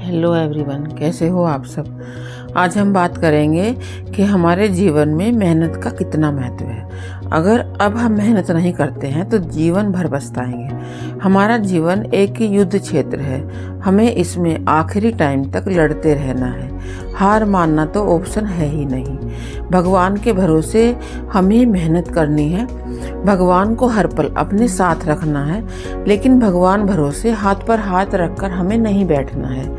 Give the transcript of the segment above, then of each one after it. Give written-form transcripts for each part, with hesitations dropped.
Hello everyone, कैसे हो आप सब। आज हम बात करेंगे कि हमारे जीवन में मेहनत का कितना महत्व है। अगर अब हम मेहनत नहीं करते हैं तो जीवन भर पछताएंगे। हमारा जीवन एक युद्ध क्षेत्र है, हमें इसमें आखिरी टाइम तक लड़ते रहना है। हार मानना तो ऑप्शन है ही नहीं। भगवान के भरोसे हमें मेहनत करनी है, भगवान को हर पल अपने साथ रखना है, लेकिन भगवान भरोसे हाथ पर हाथ रखकर हमें नहीं बैठना है।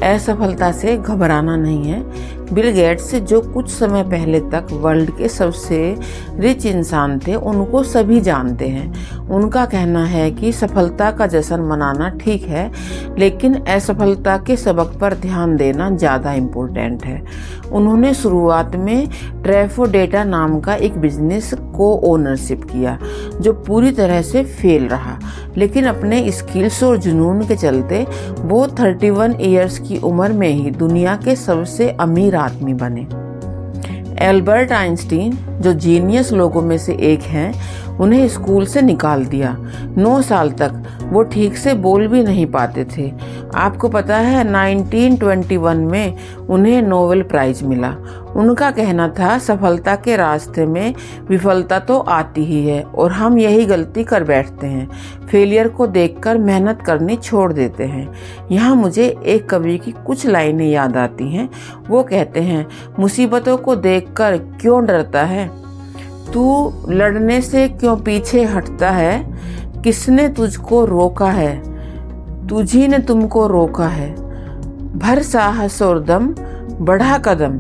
असफलता से घबराना नहीं है। बिल गेट्स, जो कुछ समय पहले तक वर्ल्ड के सबसे रिच इंसान थे, उनको सभी जानते हैं। उनका कहना है कि सफलता का जश्न मनाना ठीक है, लेकिन असफलता के सबक पर ध्यान देना ज़्यादा इम्पोर्टेंट है। उन्होंने शुरुआत में ट्रैफो डेटा नाम का एक बिजनेस को ओनरशिप किया, जो पूरी तरह से फेल रहा, लेकिन अपने स्किल्स और जुनून के चलते वो 31 ईयर्स की उम्र में ही दुनिया के सबसे अमीर आदमी बने। एल्बर्ट आइंस्टीन, जो जीनियस लोगों में से एक हैं, उन्हें स्कूल से निकाल दिया। 9 साल तक वो ठीक से बोल भी नहीं पाते थे। आपको पता है 1921 में उन्हें नोबेल प्राइज मिला। उनका कहना था, सफलता के रास्ते में विफलता तो आती ही है और हम यही गलती कर बैठते हैं। फेलियर को देखकर मेहनत करनी छोड़ देते हैं। यहाँ मुझे एक कवि की कुछ लाइनें याद आती हैं। वो कहते हैं, मुसीबतों को देखकर क्यों डरता है, तू लड़ने से क्यों पीछे हटता है, किसने तुझको रोका है, तुझी ने तुमको रोका है, भर साहस और दम, बढ़ा कदम,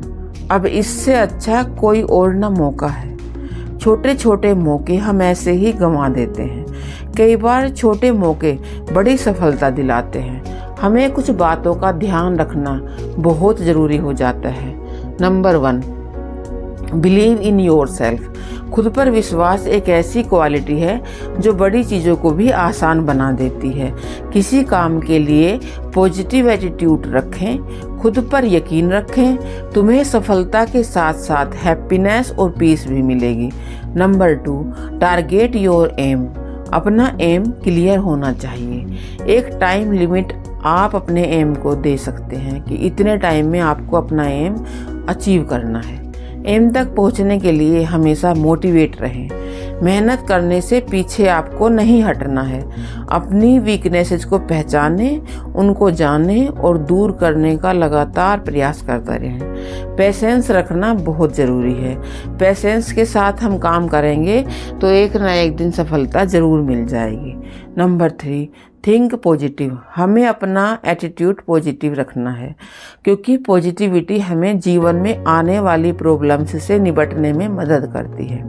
अब इससे अच्छा कोई और न मौका है। छोटे छोटे मौके हम ऐसे ही गंवा देते हैं। कई बार छोटे मौके बड़ी सफलता दिलाते हैं। हमें कुछ बातों का ध्यान रखना बहुत ज़रूरी हो जाता है। Number 1, believe in your self. खुद पर विश्वास एक ऐसी क्वालिटी है जो बड़ी चीज़ों को भी आसान बना देती है। किसी काम के लिए पॉजिटिव एटीट्यूड रखें, खुद पर यकीन रखें, तुम्हें सफलता के साथ साथ हैप्पीनेस और पीस भी मिलेगी। Number 2, target your aim. अपना एम क्लियर होना चाहिए। एक टाइम लिमिट आप अपने एम को दे सकते हैं कि इतने टाइम में आपको अपना एम अचीव करना है। एम तक पहुंचने के लिए हमेशा मोटिवेट रहें। मेहनत करने से पीछे आपको नहीं हटना है। अपनी वीकनेसेस को पहचाने, उनको जाने और दूर करने का लगातार प्रयास करते रहें। पेशेंस रखना बहुत ज़रूरी है। पेशेंस के साथ हम काम करेंगे तो एक ना एक दिन सफलता ज़रूर मिल जाएगी। Number 3, think positive. हमें अपना एटीट्यूड पॉजिटिव रखना है, क्योंकि पॉजिटिविटी हमें जीवन में आने वाली प्रॉब्लम्स से निपटने में मदद करती है।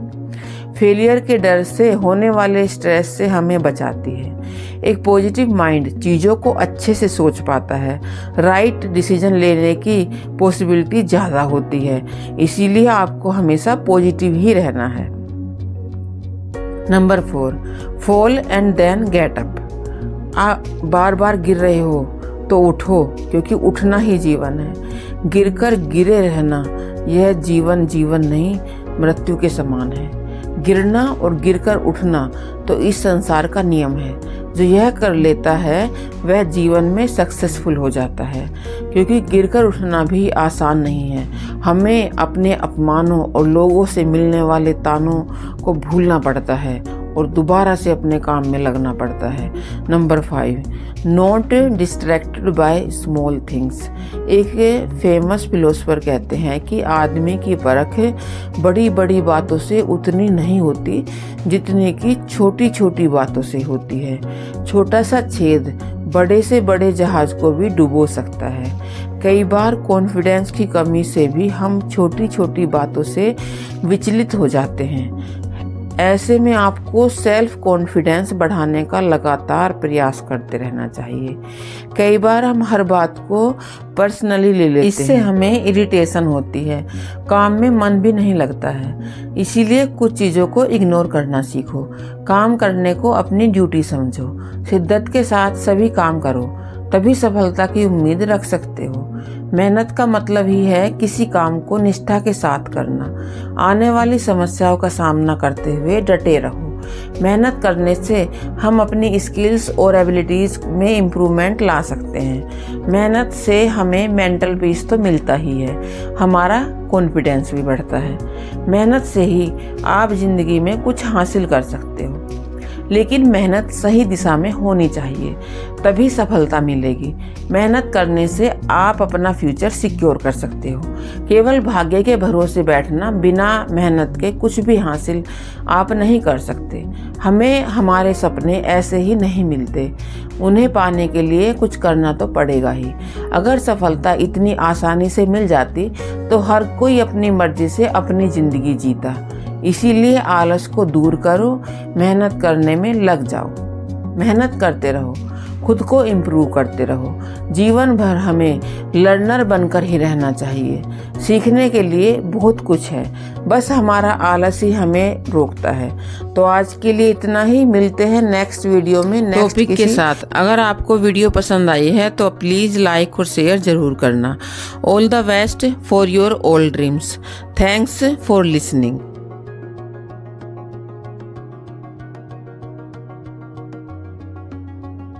फेलियर के डर से होने वाले स्ट्रेस से हमें बचाती है। एक पॉजिटिव माइंड चीज़ों को अच्छे से सोच पाता है। राइट डिसीजन लेने की पॉसिबिलिटी ज़्यादा होती है, इसीलिए आपको हमेशा पॉजिटिव ही रहना है। Number 4, fall and then get up. आप बार बार गिर रहे हो तो उठो, क्योंकि उठना ही जीवन है। गिरकर गिरे रहना, यह जीवन नहीं मृत्यु के समान है। गिरना और गिरकर उठना तो इस संसार का नियम है। जो यह कर लेता है वह जीवन में सक्सेसफुल हो जाता है, क्योंकि गिरकर उठना भी आसान नहीं है। हमें अपने अपमानों और लोगों से मिलने वाले तानों को भूलना पड़ता है और दोबारा से अपने काम में लगना पड़ता है। Number 5, not distracted by small things. एक फेमस फिलोसोफर कहते हैं कि आदमी की परख बड़ी बड़ी बातों से उतनी नहीं होती जितनी कि छोटी छोटी बातों से होती है। छोटा सा छेद बड़े से बड़े जहाज को भी डुबो सकता है। कई बार कॉन्फिडेंस की कमी से भी हम छोटी छोटी बातों से विचलित हो जाते हैं। ऐसे में आपको सेल्फ कॉन्फिडेंस बढ़ाने का लगातार प्रयास करते रहना चाहिए। कई बार हम हर बात को पर्सनली ले लेते हैं, इससे हमें इरिटेशन होती है, काम में मन भी नहीं लगता है। इसीलिए कुछ चीज़ों को इग्नोर करना सीखो। काम करने को अपनी ड्यूटी समझो, शिद्दत के साथ सभी काम करो, तभी सफलता की उम्मीद रख सकते हो। मेहनत का मतलब ही है किसी काम को निष्ठा के साथ करना। आने वाली समस्याओं का सामना करते हुए डटे रहो। मेहनत करने से हम अपनी स्किल्स और एबिलिटीज़ में इम्प्रूवमेंट ला सकते हैं। मेहनत से हमें मेंटल पीस तो मिलता ही है, हमारा कॉन्फिडेंस भी बढ़ता है। मेहनत से ही आप ज़िंदगी में कुछ हासिल कर सकते हो, लेकिन मेहनत सही दिशा में होनी चाहिए, तभी सफलता मिलेगी। मेहनत करने से आप अपना फ्यूचर सिक्योर कर सकते हो। केवल भाग्य के भरोसे बैठना, बिना मेहनत के कुछ भी हासिल आप नहीं कर सकते। हमें हमारे सपने ऐसे ही नहीं मिलते, उन्हें पाने के लिए कुछ करना तो पड़ेगा ही। अगर सफलता इतनी आसानी से मिल जाती तो हर कोई अपनी मर्जी से अपनी ज़िंदगी जीता। इसीलिए आलस को दूर करो, मेहनत करने में लग जाओ, मेहनत करते रहो, खुद को इम्प्रूव करते रहो। जीवन भर हमें लर्नर बनकर ही रहना चाहिए। सीखने के लिए बहुत कुछ है, बस हमारा आलस ही हमें रोकता है। तो आज के लिए इतना ही, मिलते हैं नेक्स्ट वीडियो में नेक्स्ट टॉपिक के साथ। अगर आपको वीडियो पसंद आई है तो प्लीज़ लाइक और शेयर ज़रूर करना। All the best for your all dreams. Thanks for listening.